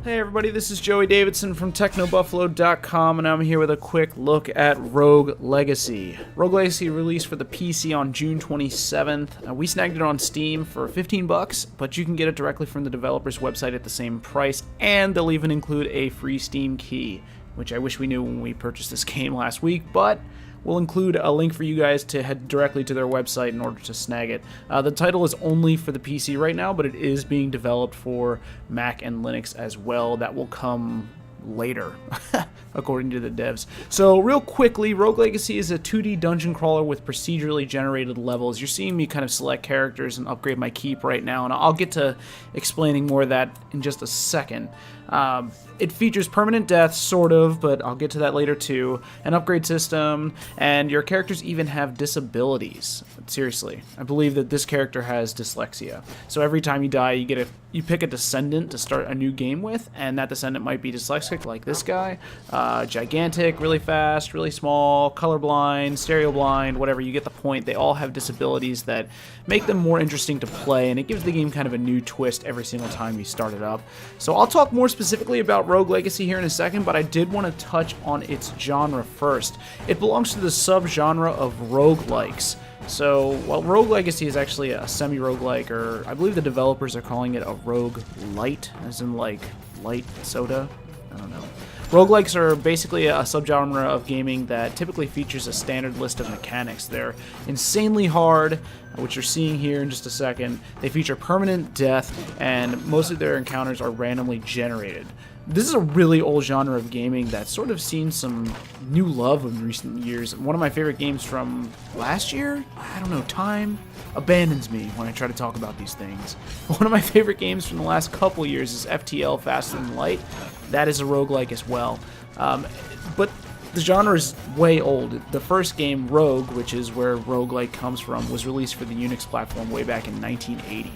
Hey everybody, this is Joey Davidson from TechnoBuffalo.com, and I'm here with a quick look at Rogue Legacy. Rogue Legacy released for the PC on June 27th. We snagged it on Steam for 15 bucks, but you can get it directly from the developer's website at the same price, and they'll even include a free Steam key, which I wish we knew when we purchased this game last week, but we'll include a link for you guys to head directly to their website in order to snag it. The title is only for the PC right now, but it is being developed for Mac and Linux as well. That will come later, according to the devs. So real quickly, Rogue Legacy is a 2D dungeon crawler with procedurally generated levels. You're seeing me kind of select characters and upgrade my keep right now, and I'll get to explaining more of that in just a second. It features permanent death, sort of, but I'll get to that later too, an upgrade system, and your characters even have disabilities. Seriously, I believe that this character has dyslexia. So every time you die, you pick a descendant to start a new game with, and that descendant might be dyslexic, like this guy, gigantic, really fast, really small, colorblind, stereo blind, whatever. You get the point. They all have disabilities that make them more interesting to play, and it gives the game kind of a new twist every single time you start it up. So I'll talk more specifically about Rogue Legacy here in a second, but I did want to touch on its genre first. It belongs to the subgenre of roguelikes. So, while Rogue Legacy is actually a semi-roguelike, or I believe the developers are calling it a rogue light, as in like light soda. I don't know. Roguelikes are basically a subgenre of gaming that typically features a standard list of mechanics. They're insanely hard, which you're seeing here in just a second. They feature permanent death, and most of their encounters are randomly generated. This is a really old genre of gaming that's sort of seen some new love in recent years. One of my favorite games from last year, I don't know, time abandons me when I try to talk about these things. One of my favorite games from the last couple years is FTL, Faster Than Light. That is a roguelike as well. But the genre is way old. The first game, Rogue, which is where roguelike comes from, was released for the Unix platform way back in 1980.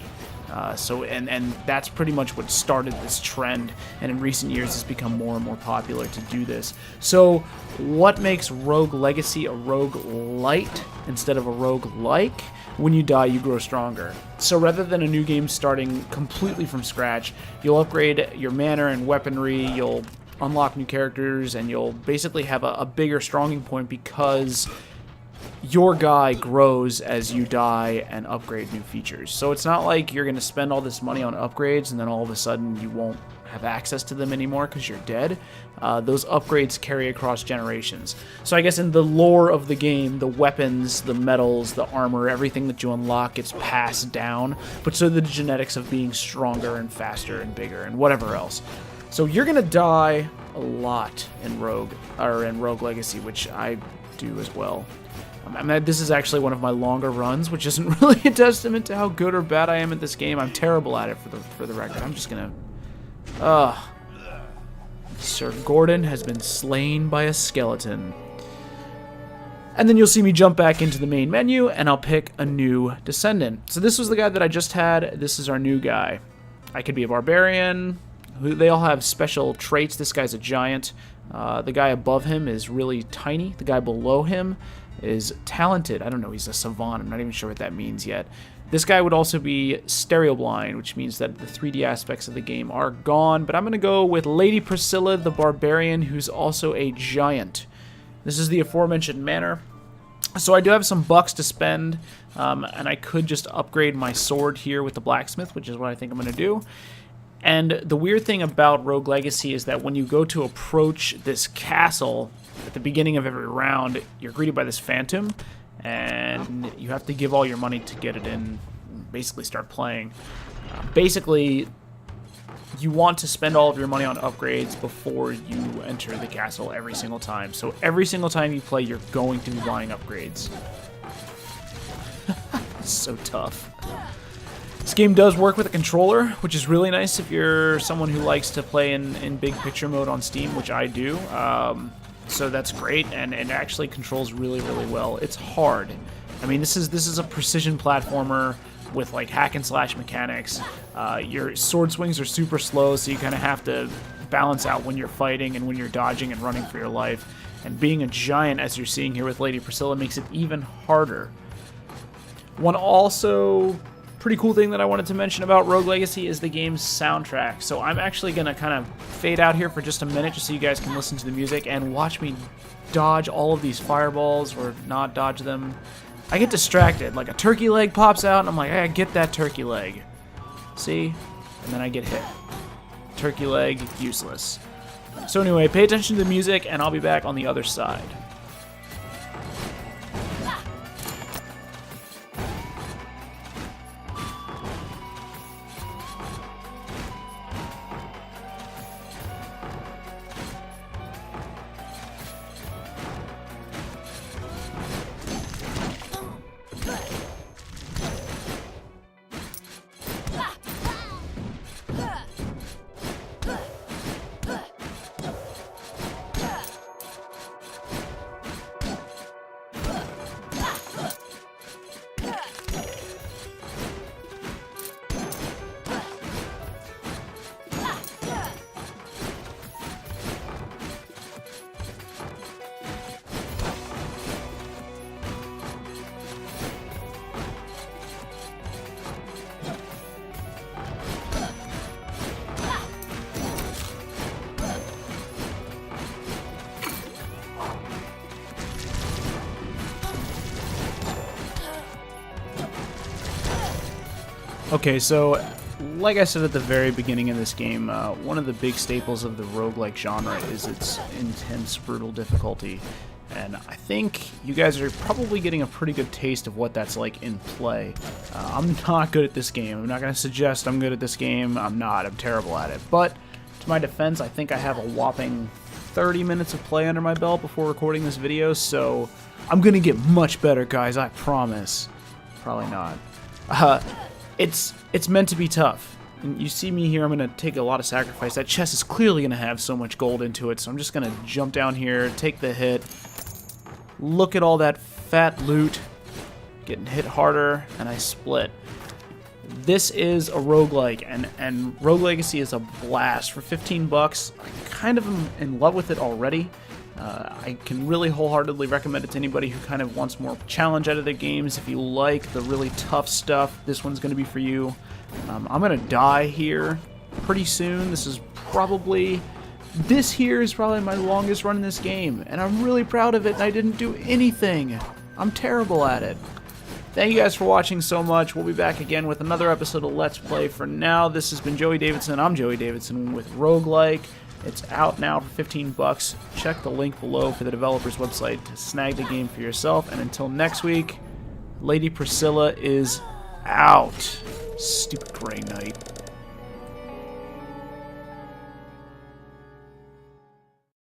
And that's pretty much what started this trend, and in recent years it's become more and more popular to do this. So what makes Rogue Legacy a roguelite instead of a roguelike? When you die, you grow stronger. So rather than a new game starting completely from scratch, you'll upgrade your mana and weaponry, you'll unlock new characters, and you'll basically have a bigger stronging point because your guy grows as you die and upgrade new features. So it's not like you're going to spend all this money on upgrades and then all of a sudden you won't have access to them anymore because you're dead. Those upgrades carry across generations. So I guess in the lore of the game, the weapons, the metals, the armor, everything that you unlock gets passed down, but so the genetics of being stronger and faster and bigger and whatever else. So you're going to die a lot in Rogue Legacy, which I do as well. I mean, this is actually one of my longer runs, which isn't really a testament to how good or bad I am at this game. I'm terrible at it, for the record. I'm just gonna... Sir Gordon has been slain by a skeleton. And then you'll see me jump back into the main menu, and I'll pick a new descendant. So this was the guy that I just had. This is our new guy. I could be a barbarian. They all have special traits. This guy's a giant. The guy above him is really tiny. The guy below him is talented. I don't know, he's a savant. I'm not even sure what that means yet. This guy would also be stereo blind, which means that the 3D aspects of the game are gone, but I'm going to go with Lady Priscilla the Barbarian, who's also a giant. This is the aforementioned manor. So I do have some bucks to spend, and I could just upgrade my sword here with the blacksmith, which is what I think I'm going to do. And the weird thing about Rogue Legacy is that when you go to approach this castle at the beginning of every round, you're greeted by this phantom, and you have to give all your money to get it in, basically start playing. Basically, you want to spend all of your money on upgrades before you enter the castle every single time. So every single time you play, you're going to be buying upgrades. It's so tough. This game does work with a controller, which is really nice if you're someone who likes to play in big picture mode on Steam, which I do. So that's great, and it actually controls really, really well. It's hard. I mean, this is a precision platformer with like hack and slash mechanics. Your sword swings are super slow, so you kind of have to balance out when you're fighting and when you're dodging and running for your life. And being a giant, as you're seeing here with Lady Priscilla, makes it even harder. One also pretty cool thing that I wanted to mention about Rogue Legacy is the game's soundtrack. So I'm actually going to kind of fade out here for just a minute just so you guys can listen to the music and watch me dodge all of these fireballs or not dodge them. I get distracted. Like a turkey leg pops out and I'm like, hey, get that turkey leg. See? And then I get hit. Turkey leg, useless. So anyway, pay attention to the music and I'll be back on the other side. Okay, so like I said at the very beginning of this game, one of the big staples of the roguelike genre is its intense, brutal difficulty. And I think you guys are probably getting a pretty good taste of what that's like in play. I'm not good at this game. I'm not going to suggest I'm good at this game. I'm not. I'm terrible at it. But to my defense, I think I have a whopping 30 minutes of play under my belt before recording this video, so I'm going to get much better, guys. I promise. Probably not. It's meant to be tough. And you see me here, I'm going to take a lot of sacrifice. That chest is clearly going to have so much gold into it, so I'm just going to jump down here, take the hit, look at all that fat loot, getting hit harder, and I split. This is a roguelike, and Rogue Legacy is a blast. For 15 bucks, I kind of am in love with it already. I can really wholeheartedly recommend it to anybody who kind of wants more challenge out of their games. If you like the really tough stuff, this one's going to be for you. I'm going to die here pretty soon. This here is probably my longest run in this game, and I'm really proud of it, and I didn't do anything. I'm terrible at it. Thank you guys for watching so much. We'll be back again with another episode of Let's Play. For now, this has been Joey Davidson. I'm Joey Davidson with Roguelike. It's out now for 15 bucks. Check the link below for the developer's website to snag the game for yourself. And until next week, Lady Priscilla is out. Stupid Grey Knight.